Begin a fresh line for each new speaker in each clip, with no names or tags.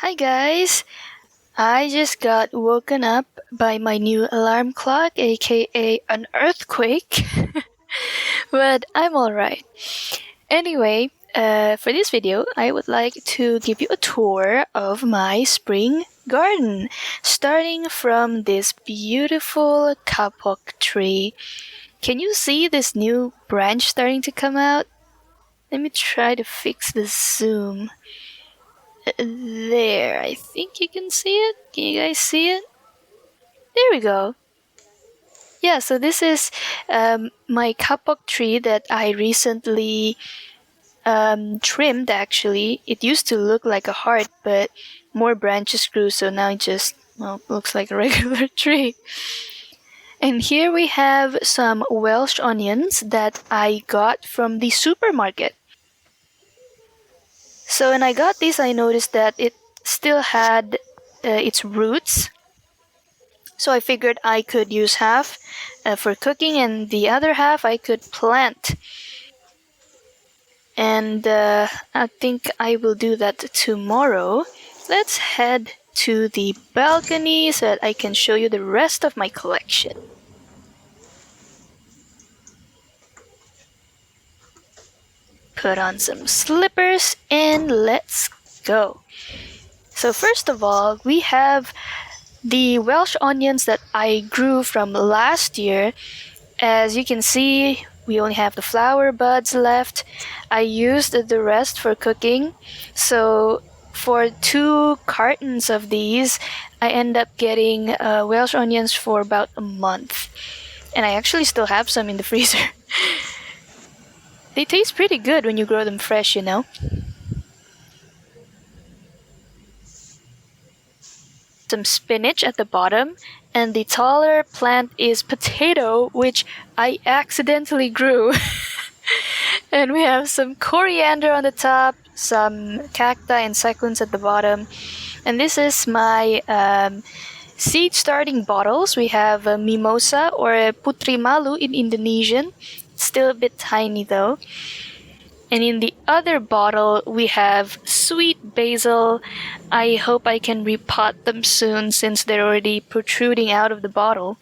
Hi guys! I just got woken up by my new alarm clock, aka an earthquake, but I'm alright. Anyway, for this video, I would like to give you a tour of my spring garden, starting from this beautiful kapok tree. Can you see this new branch starting to come out? Let me try to fix the zoom. There, I think you can see it. Can you guys see it? There we go. Yeah, so this is my kapok tree that I recently trimmed actually. It used to look like a heart, but more branches grew, so now it just looks like a regular tree. And here we have some Welsh onions that I got from the supermarket. So when I got these, I noticed that it still had its roots. So I figured I could use half for cooking and the other half I could plant. And I think I will do that tomorrow. Let's head to the balcony so that I can show you the rest of my collection. Put on some slippers and let's go. So first of all, we have the Welsh onions that I grew from last year. As you can see, we only have the flower buds left. I used the rest for cooking. So for 2 cartons of these, I end up getting Welsh onions for about a month. And I actually still have some in the freezer. They taste pretty good when you grow them fresh, you know. Some spinach at the bottom, and the taller plant is potato, which I accidentally grew. And we have some coriander on the top, some cacti and succulents at the bottom. And this is my seed starting bottles. We have a mimosa or a putri malu in Indonesian. Still a bit tiny though. And in the other bottle, we have sweet basil. I hope I can repot them soon since they're already protruding out of the bottle.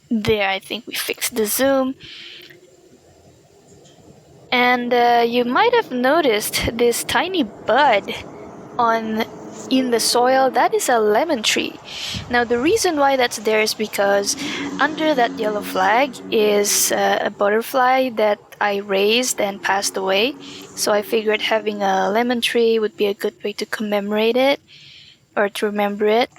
There, I think we fixed the zoom. And you might have noticed this tiny bud in the soil. That is a lemon tree. Now the reason why that's there is because under that yellow flag is a butterfly that I raised and passed away. So I figured having a lemon tree would be a good way to commemorate it or to remember it.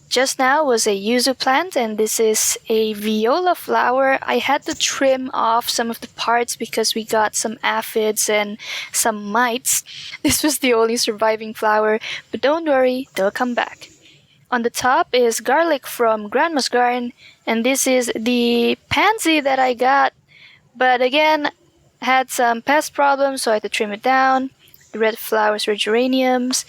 Just now was a yuzu plant, and this is a viola flower. I had to trim off some of the parts because we got some aphids and some mites. This was the only surviving flower, but don't worry, they'll come back. On the top is garlic from Grandma's Garden, and this is the pansy that I got, but again, had some pest problems, so I had to trim it down. The red flowers are geraniums.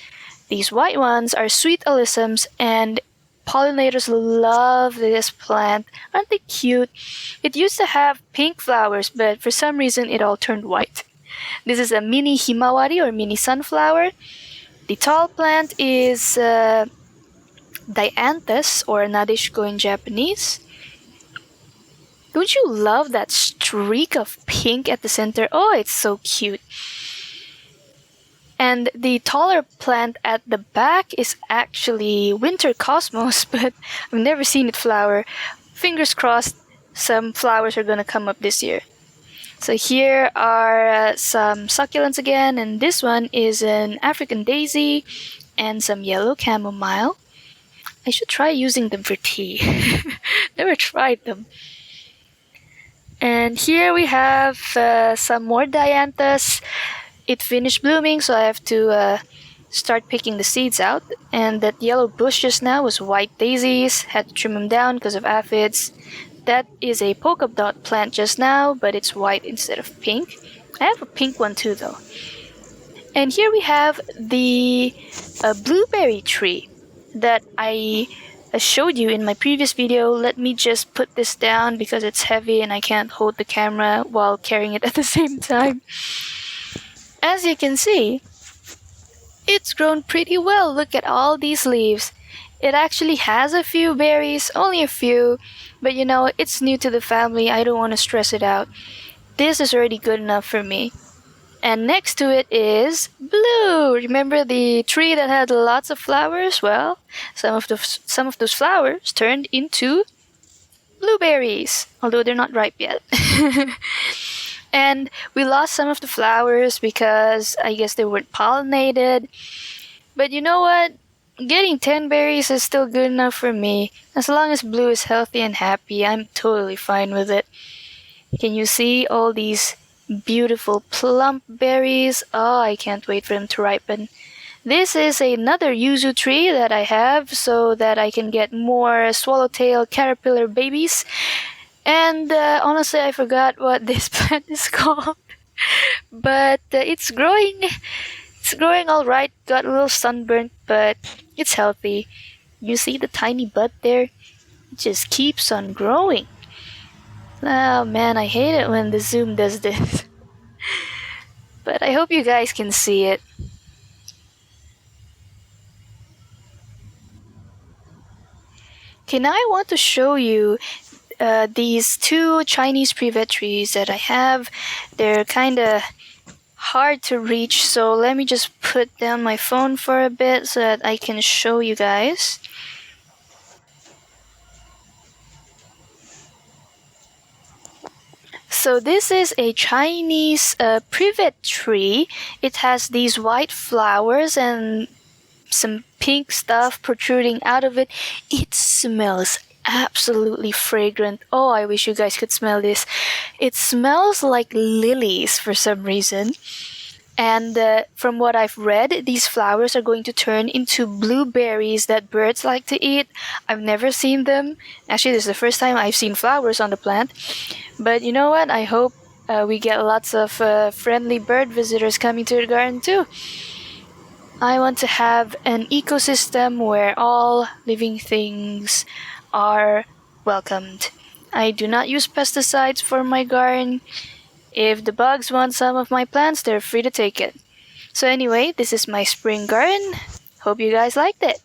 These white ones are sweet alyssums, and pollinators love this plant. Aren't they cute? It used to have pink flowers, but for some reason it all turned white. This is a mini himawari or mini sunflower. The tall plant is dianthus or nadeshiko in Japanese. Don't you love that streak of pink at the center? Oh, it's so cute. And the taller plant at the back is actually winter cosmos, but I've never seen it flower. Fingers crossed some flowers are gonna come up this year. So here are some succulents again, and this one is an African daisy and some yellow chamomile. I should try using them for tea. Never tried them. And here we have some more dianthus. It finished blooming, so I have to start picking the seeds out. And that yellow bush just now was white daisies. Had to trim them down because of aphids. That is a polka dot plant just now, but it's white instead of pink. I have a pink one too though. And here we have the blueberry tree that I showed you in my previous video. Let me just put this down because it's heavy and I can't hold the camera while carrying it at the same time. As you can see, It's grown pretty well. Look at all these leaves. It actually has a few berries, only a few, but you know, it's new to the family. I don't want to stress it out. This is already good enough for me. And next to it is blue. Remember the tree that had lots of flowers? Well, some of those flowers turned into blueberries, although they're not ripe yet. And we lost some of the flowers because I guess they weren't pollinated. But you know what? Getting 10 berries is still good enough for me. As long as Blue is healthy and happy, I'm totally fine with it. Can you see all these beautiful plump berries? Oh, I can't wait for them to ripen. This is another yuzu tree that I have so that I can get more swallowtail caterpillar babies. And honestly, I forgot what this plant is called. But it's growing. It's growing all right. Got a little sunburnt, but it's healthy. You see the tiny bud there? It just keeps on growing. Oh man, I hate it when the zoom does this. But I hope you guys can see it. Okay, now I want to show you these two Chinese privet trees that I have. They're kind of hard to reach, so let me just put down my phone for a bit so that I can show you guys. So this is a Chinese privet tree. It has these white flowers and some pink stuff protruding out of it. It smells absolutely fragrant. Oh, I wish you guys could smell this. It smells like lilies for some reason. And from what I've read, these flowers are going to turn into blueberries that birds like to eat. I've never seen them. Actually, this is the first time I've seen flowers on the plant. But you know what? I hope we get lots of friendly bird visitors coming to the garden too. I want to have an ecosystem where all living things are welcomed. I do not use pesticides for my garden. If the bugs want some of my plants, they're free to take it. So anyway, this is my spring garden. Hope you guys liked it.